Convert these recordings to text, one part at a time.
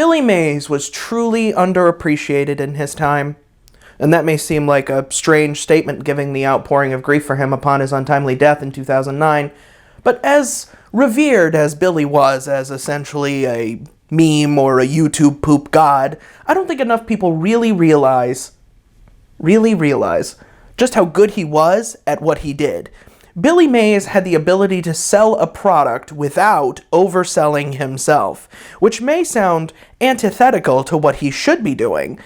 Billy Mays was truly underappreciated in his time. And that may seem like a strange statement given the outpouring of grief for him upon his untimely death in 2009, but as revered as Billy was as essentially a meme or a YouTube poop god, I don't think enough people really realize just how good he was at what he did. Billy Mays had the ability to sell a product without overselling himself, which may sound antithetical to what he should be doing.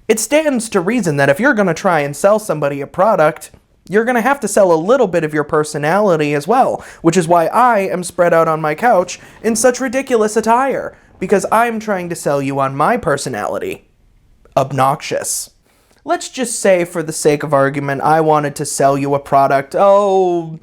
It stands to reason that if you're going to try and sell somebody a product, you're going to have to sell a little bit of your personality as well, which is why I am spread out on my couch in such ridiculous attire, because I'm trying to sell you on my personality. Obnoxious. Let's just say, for the sake of argument, I wanted to sell you a product. Oh,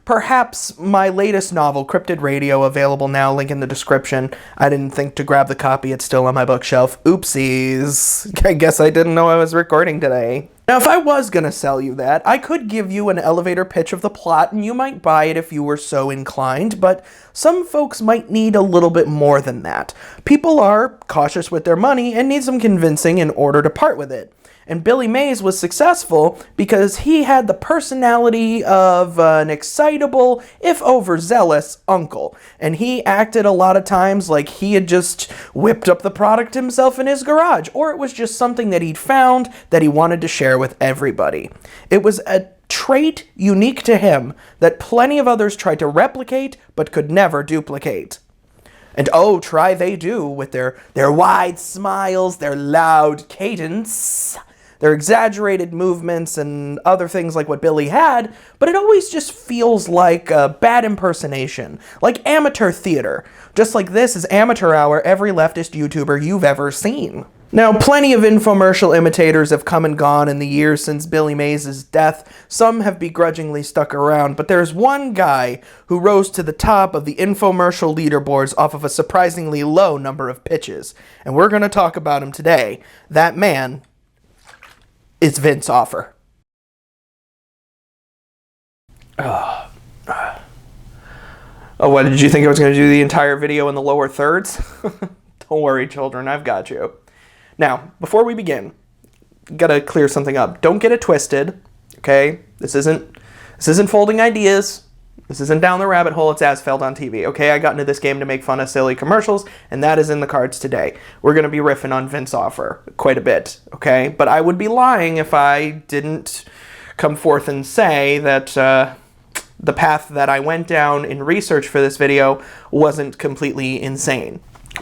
perhaps my latest novel, Cryptid Radio, available now, link in the description. I didn't think to grab the copy, it's still on my bookshelf. Oopsies. I guess I didn't know I was recording today. Now, if I was gonna sell you that, I could give you an elevator pitch of the plot, and you might buy it if you were so inclined, but some folks might need a little bit more than that. People are cautious with their money and need some convincing in order to part with it. And Billy Mays was successful because he had the personality of an excitable, if overzealous, uncle. And he acted a lot of times like he had just whipped up the product himself in his garage, or it was just something that he'd found that he wanted to share with everybody. It was a trait unique to him that plenty of others tried to replicate but could never duplicate. And oh, try they do with their wide smiles, their loud cadence, their exaggerated movements, and other things like what Billy had, but it always just feels like a bad impersonation, like amateur theater. Just like this is Amateur Hour, every leftist YouTuber you've ever seen. Now, plenty of infomercial imitators have come and gone in the years since Billy Mays' death. Some have begrudgingly stuck around, but there's one guy who rose to the top of the infomercial leaderboards off of a surprisingly low number of pitches, and we're going to talk about him today. That man is Vince Offer. Oh, what, did you think I was going to do the entire video in the lower thirds? Don't worry, children, I've got you. Now, before we begin, gotta clear something up. Don't get it twisted, okay? This isn't folding ideas. This isn't down the rabbit hole. It's Asphalt on TV, okay? I got into this game to make fun of silly commercials, and that is in the cards today. We're gonna be riffing on Vince Offer quite a bit, okay? But I would be lying if I didn't come forth and say that the path that I went down in research for this video wasn't completely insane.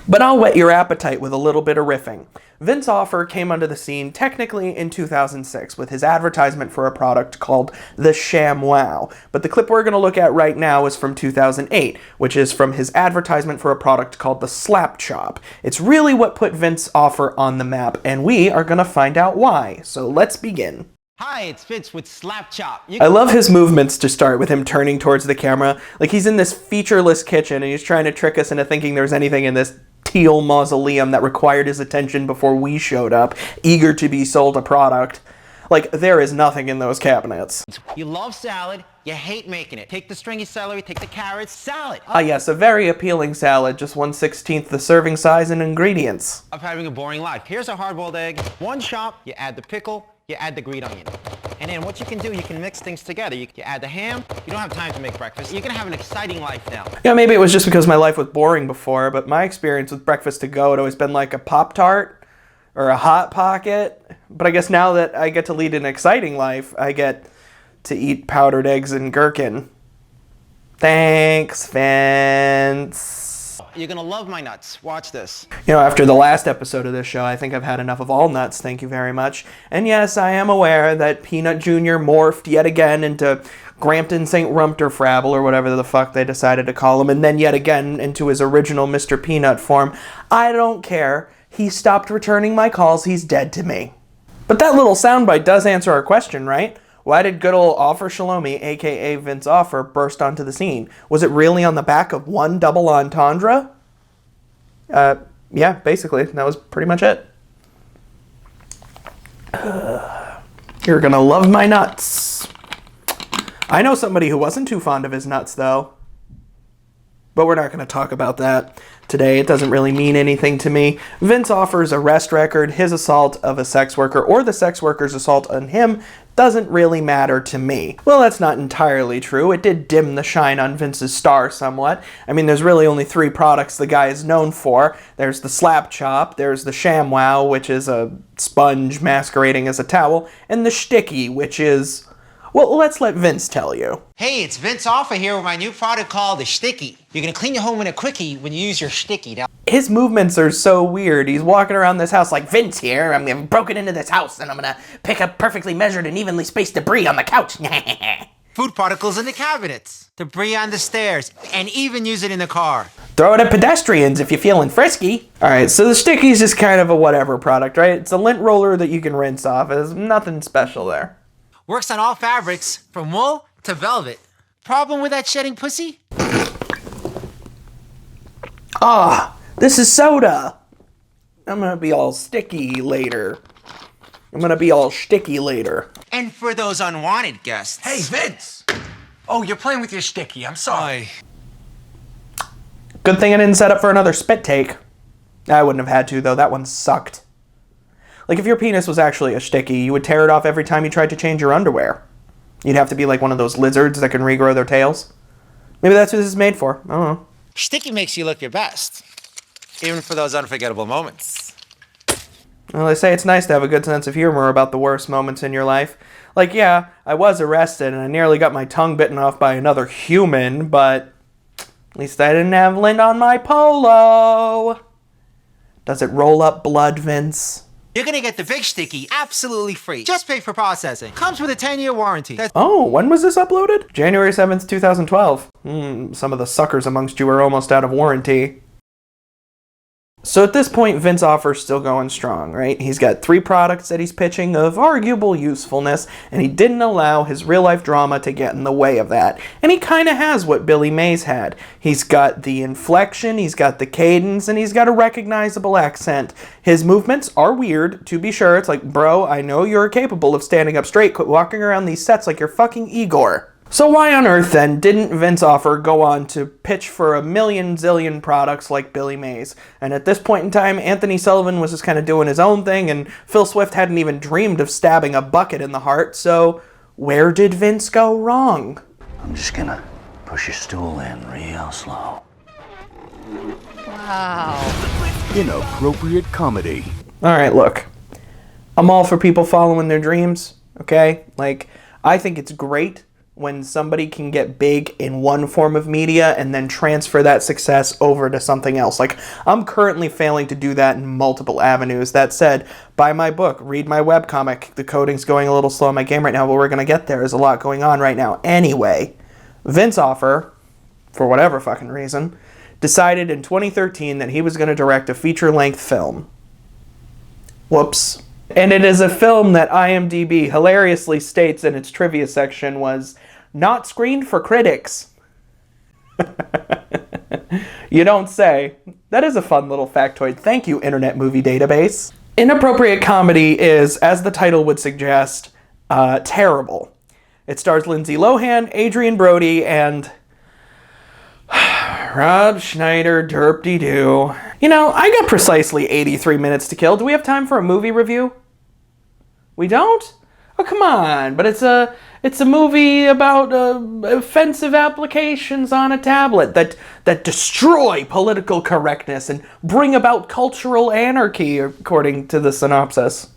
But I'll whet your appetite with a little bit of riffing. Vince Offer came onto the scene technically in 2006 with his advertisement for a product called the ShamWow. But the clip we're going to look at right now is from 2008, which is from his advertisement for a product called the Slap Chop. It's really what put Vince Offer on the map, and we are going to find out why. So let's begin. Hi, it's Vince with Slap Chop. I love his movements to start with him turning towards the camera. Like he's in this featureless kitchen and he's trying to trick us into thinking there's anything in this teal mausoleum that required his attention before we showed up, eager to be sold a product. Like, there is nothing in those cabinets. You love salad, you hate making it. Take the stringy celery, take the carrots, salad. Ah yes, a very appealing salad, just 1/16 the serving size and ingredients. Of having a boring life. Here's a hard-boiled egg, one chop, you add the pickle, you add the green onion. And then what you can do, you can mix things together. You add the ham, you don't have time to make breakfast. You're gonna have an exciting life now. Yeah, maybe it was just because my life was boring before, but my experience with breakfast to go had always been like a Pop-Tart or a Hot Pocket. But I guess now that I get to lead an exciting life, I get to eat powdered eggs and gherkin. Thanks, Vince. You're gonna love my nuts. Watch this. You know, after the last episode of this show, I think I've had enough of all nuts, thank you very much. And yes, I am aware that Peanut Jr. morphed yet again into Grampton St. Rumterfrabble, or whatever the fuck they decided to call him, and then yet again into his original Mr. Peanut form. I don't care. He stopped returning my calls. He's dead to me. But that little soundbite does answer our question, right? Why did good old Offer Shalomi, aka Vince Offer, burst onto the scene? Was it really on the back of one double entendre? Yeah, basically. That was pretty much it. You're gonna love my nuts. I know somebody who wasn't too fond of his nuts, though. But we're not going to talk about that today. It doesn't really mean anything to me. Vince Offer's arrest record, his assault of a sex worker, or the sex worker's assault on him doesn't really matter to me. Well, that's not entirely true. It did dim the shine on Vince's star somewhat. I mean, there's really only 3 products the guy is known for. There's the Slap Chop, there's the ShamWow, which is a sponge masquerading as a towel, and the Sticky, which is... well, let's let Vince tell you. Hey, it's Vince Offer here with my new product called the Sticky. You're gonna clean your home in a quickie when you use your Sticky. Now, his movements are so weird. He's walking around this house like, Vince here, I'm broken into this house and I'm gonna pick up perfectly measured and evenly spaced debris on the couch. food particles in the cabinets, debris on the stairs, and even use it in the car. Throw it at pedestrians if you're feeling frisky. Alright, so the Sticky's just kind of a whatever product, right? It's a lint roller that you can rinse off. There's nothing special there. Works on all fabrics, from wool to velvet. Problem with that shedding pussy? Ah, this is soda. I'm gonna be all sticky later. I'm gonna be all sticky later. And for those unwanted guests. Hey, Vince! Oh, you're playing with your Sticky. I'm sorry. Good thing I didn't set up for another spit take. I wouldn't have had to, though. That one sucked. Like, if your penis was actually a Sticky, you would tear it off every time you tried to change your underwear. You'd have to be like one of those lizards that can regrow their tails. Maybe that's what this is made for. I don't know. Sticky makes you look your best. Even for those unforgettable moments. Well, they say it's nice to have a good sense of humor about the worst moments in your life. Like, yeah, I was arrested and I nearly got my tongue bitten off by another human, but at least I didn't have lint on my polo. Does it roll up blood, Vince? You're gonna get the big Sticky absolutely free. Just pay for processing. Comes with a 10-year warranty. Oh, when was this uploaded? January 7th, 2012. Some of the suckers amongst you are almost out of warranty. So at this point, Vince Offer's still going strong, right? He's got 3 products that he's pitching of arguable usefulness, and he didn't allow his real-life drama to get in the way of that. And he kind of has what Billy Mays had. He's got the inflection, he's got the cadence, and he's got a recognizable accent. His movements are weird, to be sure. It's like, bro, I know you're capable of standing up straight. Quit walking around these sets like you're fucking Igor. So why on earth, then, didn't Vince Offer go on to pitch for a million zillion products like Billy Mays? And at this point in time, Anthony Sullivan was just kind of doing his own thing, and Phil Swift hadn't even dreamed of stabbing a bucket in the heart, so where did Vince go wrong? I'm just gonna push your stool in real slow. Wow. Inappropriate comedy. Alright, look. I'm all for people following their dreams, okay? Like, I think it's great when somebody can get big in one form of media and then transfer that success over to something else. Like, I'm currently failing to do that in multiple avenues. That said, buy my book, read my webcomic. The coding's going a little slow in my game right now, but we're going to get there. There's a lot going on right now. Anyway, Vince Offer, for whatever fucking reason, decided in 2013 that he was going to direct a feature-length film. Whoops. And it is a film that IMDb hilariously states in its trivia section was not screened for critics. You don't say. That is a fun little factoid. Thank you, Internet Movie Database. Inappropriate comedy is, as the title would suggest, terrible. It stars Lindsay Lohan, Adrian Brody, and Rob Schneider, derp-de-doo. You know, I got precisely 83 minutes to kill. Do we have time for a movie review? We don't? Oh, come on. But it's a movie about offensive applications on a tablet that destroy political correctness and bring about cultural anarchy, according to the synopsis.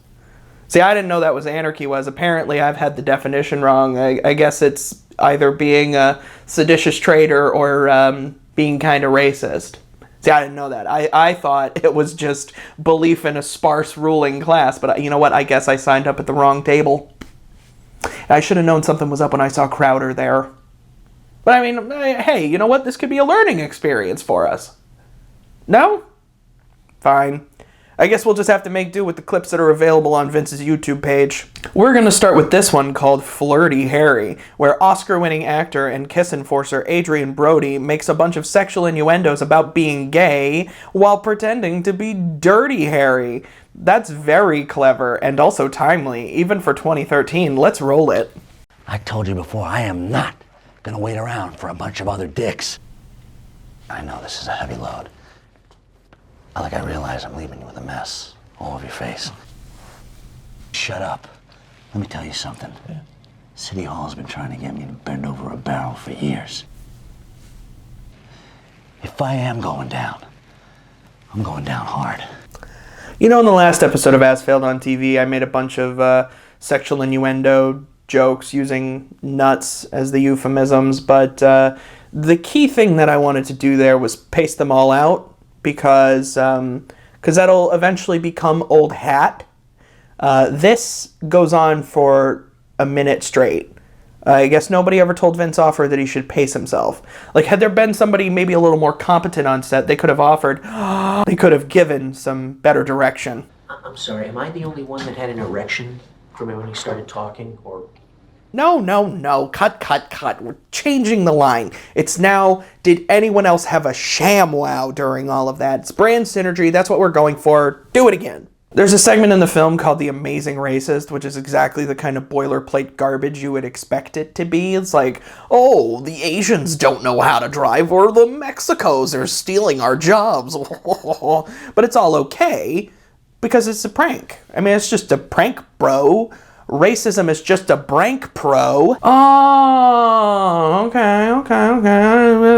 See, I didn't know that was anarchy was. Apparently, I've had the definition wrong. I guess it's either being a seditious traitor or being kind of racist. See, I didn't know that. I thought it was just belief in a sparse ruling class, but you know what? I guess I signed up at the wrong table. I should have known something was up when I saw Crowder there. But I mean, hey, you know what? This could be a learning experience for us. No? Fine. I guess we'll just have to make do with the clips that are available on Vince's YouTube page. We're going to start with this one called Flirty Harry, where Oscar-winning actor and kiss enforcer Adrian Brody makes a bunch of sexual innuendos about being gay while pretending to be Dirty Harry. That's very clever and also timely, even for 2013. Let's roll it. I told you before, I am not gonna wait around for a bunch of other dicks. I know this is a heavy load. I realize I'm leaving you with a mess all over your face. Shut up. Let me tell you something. Yeah. City Hall's been trying to get me to bend over a barrel for years. If I am going down, I'm going down hard. You know, in the last episode of As Failed on TV, I made a bunch of sexual innuendo jokes using nuts as the euphemisms, but the key thing that I wanted to do there was paste them all out, because that'll eventually become old hat. This goes on for a minute straight. I guess nobody ever told Vince Offer that he should pace himself. Like, had there been somebody maybe a little more competent on set, they could have given some better direction. I'm sorry, am I the only one that had an erection from when he started talking, or... No. Cut. We're changing the line. It's now, did anyone else have a ShamWow during all of that? It's brand synergy. That's what we're going for. Do it again. There's a segment in the film called The Amazing Racist, which is exactly the kind of boilerplate garbage you would expect it to be. It's like, oh, the Asians don't know how to drive, or the Mexicos are stealing our jobs. But it's all okay, because it's a prank. I mean, it's just a prank, bro. Racism is just a prank, pro. Oh, okay.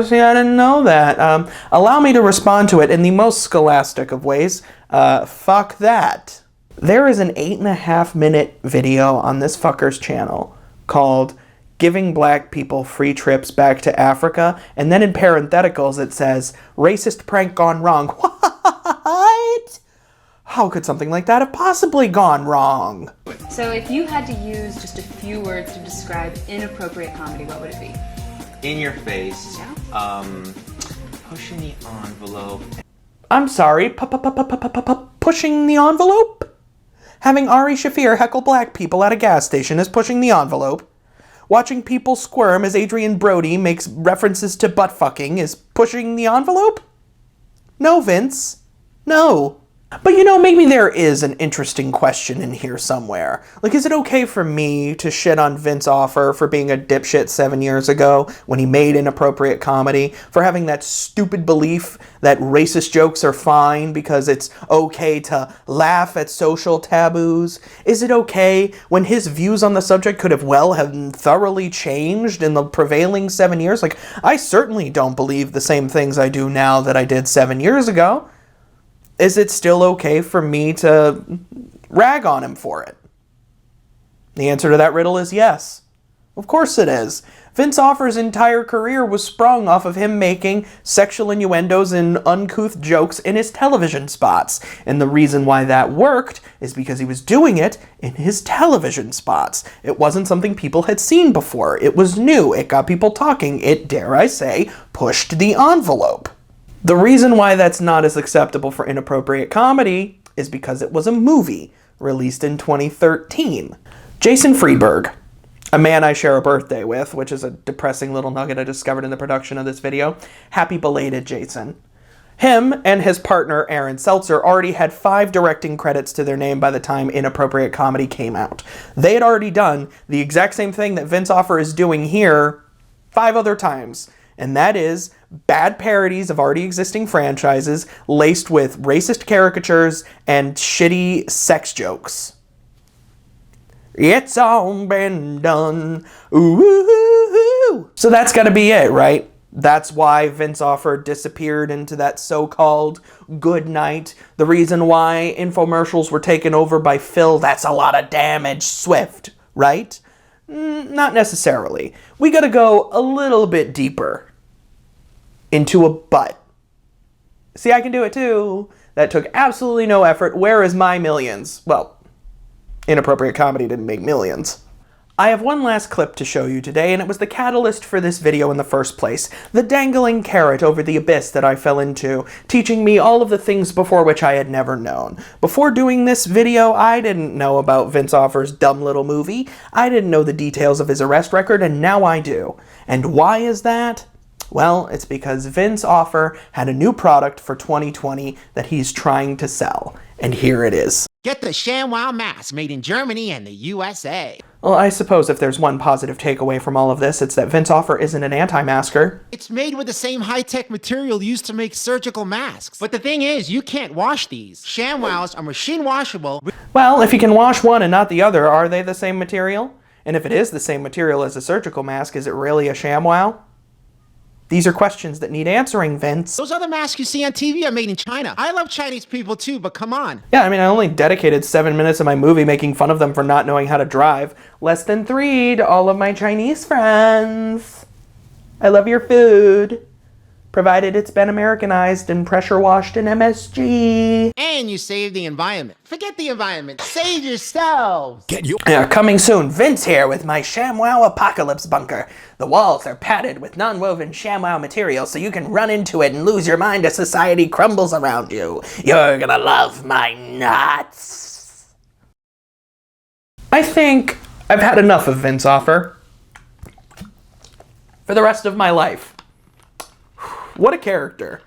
See, I didn't know that. Allow me to respond to it in the most scholastic of ways. Fuck that. There is an 8.5-minute video on this fucker's channel called Giving Black People Free Trips Back to Africa, and then in parentheticals it says, racist prank gone wrong. What? How could something like that have possibly gone wrong? So if you had to use just a few words to describe inappropriate comedy, what would it be? In your face, Yeah. Pushing the envelope. I'm sorry, pushing the envelope? Having Ari Shaffir heckle black people at a gas station is pushing the envelope. Watching people squirm as Adrian Brody makes references to butt fucking is pushing the envelope? No, Vince. No. But you know, maybe there is an interesting question in here somewhere. Like, is it okay for me to shit on Vince Offer for being a dipshit 7 years ago when he made inappropriate comedy? For having that stupid belief that racist jokes are fine because it's okay to laugh at social taboos? Is it okay when his views on the subject could have thoroughly changed in the prevailing 7 years? Like, I certainly don't believe the same things I do now that I did 7 years ago. Is it still okay for me to rag on him for it? The answer to that riddle is yes. Of course it is. Vince Offer's entire career was sprung off of him making sexual innuendos and uncouth jokes in his television spots. And the reason why that worked is because he was doing it in his television spots. It wasn't something people had seen before. It was new. It got people talking. It, dare I say, pushed the envelope. The reason why that's not as acceptable for inappropriate comedy is because it was a movie released in 2013. Jason Friedberg, a man I share a birthday with, which is a depressing little nugget I discovered in the production of this video. Happy belated, Jason. Him and his partner, Aaron Seltzer, already had 5 directing credits to their name by the time Inappropriate Comedy came out. They had already done the exact same thing that Vince Offer is doing here 5 other times. And that is bad parodies of already existing franchises laced with racist caricatures and shitty sex jokes. It's all been done. Ooh. So that's gotta be it, right? That's why Vince Offer disappeared into that so-called good night. The reason why infomercials were taken over by Phil, that's a lot of damage, Swift, right? Not necessarily. We gotta go a little bit deeper into a butt. See, I can do it too. That took absolutely no effort. Where is my millions? Well, Inappropriate Comedy didn't make millions. I have one last clip to show you today, and it was the catalyst for this video in the first place. The dangling carrot over the abyss that I fell into, teaching me all of the things before which I had never known. Before doing this video, I didn't know about Vince Offer's dumb little movie. I didn't know the details of his arrest record, and now I do. And why is that? Well, it's because Vince Offer had a new product for 2020 that he's trying to sell. And here it is. Get the ShamWow mask made in Germany and the USA. Well, I suppose if there's one positive takeaway from all of this, it's that Vince Offer isn't an anti-masker. It's made with the same high-tech material used to make surgical masks. But the thing is, you can't wash these. ShamWows are machine washable. Well, if you can wash one and not the other, are they the same material? And if it is the same material as a surgical mask, is it really a ShamWow? These are questions that need answering, Vince. Those other masks you see on TV are made in China. I love Chinese people too, but come on. Yeah, I mean, I only dedicated 7 minutes of my movie making fun of them for not knowing how to drive. Less than 3 to all of my Chinese friends. I love your food, provided it's been Americanized and pressure washed in MSG. And you save the environment. Forget the environment. Save yourselves. Coming soon, Vince here with my ShamWow Apocalypse Bunker. The walls are padded with non-woven ShamWow material so you can run into it and lose your mind as society crumbles around you. You're gonna love my nuts. I think I've had enough of Vince Offer for the rest of my life. What a character.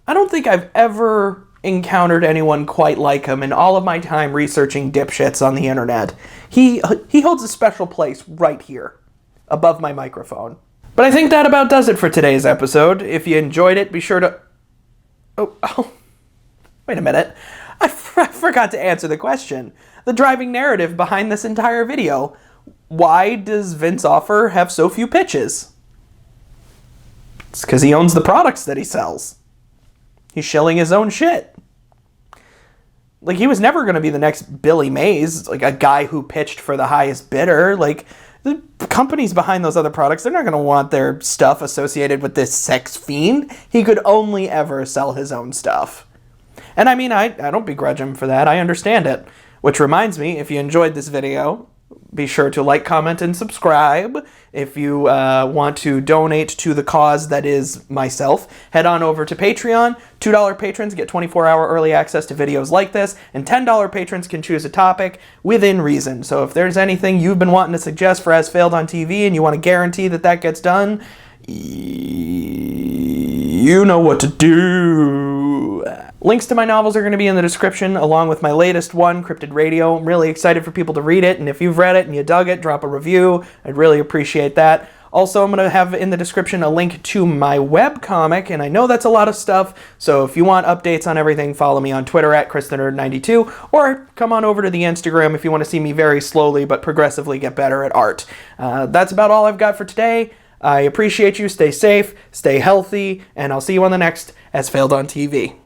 I don't think I've ever encountered anyone quite like him in all of my time researching dipshits on the internet. He holds a special place right here, above my microphone. But I think that about does it for today's episode. If you enjoyed it, be sure to... Oh, wait a minute. I forgot to answer the question. The driving narrative behind this entire video. Why does Vince Offer have so few pitches? It's because he owns the products that he sells. He's shilling his own shit. Like, he was never going to be the next Billy Mays, like a guy who pitched for the highest bidder. Like, the companies behind those other products, they're not going to want their stuff associated with this sex fiend. He could only ever sell his own stuff. And I mean, I don't begrudge him for that. I understand it. Which reminds me, if you enjoyed this video, be sure to like, comment, and subscribe. If you want to donate to the cause that is myself, head on over to Patreon. $2 patrons get 24-hour early access to videos like this, and $10 patrons can choose a topic within reason. So if there's anything you've been wanting to suggest for As Failed on TV and you want to guarantee that that gets done, you know what to do. Links to my novels are going to be in the description, along with my latest one, Cryptid Radio. I'm really excited for people to read it, and if you've read it and you dug it, drop a review. I'd really appreciate that. Also, I'm going to have in the description a link to my webcomic, and I know that's a lot of stuff, so if you want updates on everything, follow me on Twitter at ChrisTheNerd92, or come on over to the Instagram if you want to see me very slowly but progressively get better at art. That's about all I've got for today. I appreciate you. Stay safe, stay healthy, and I'll see you on the next As Failed on TV.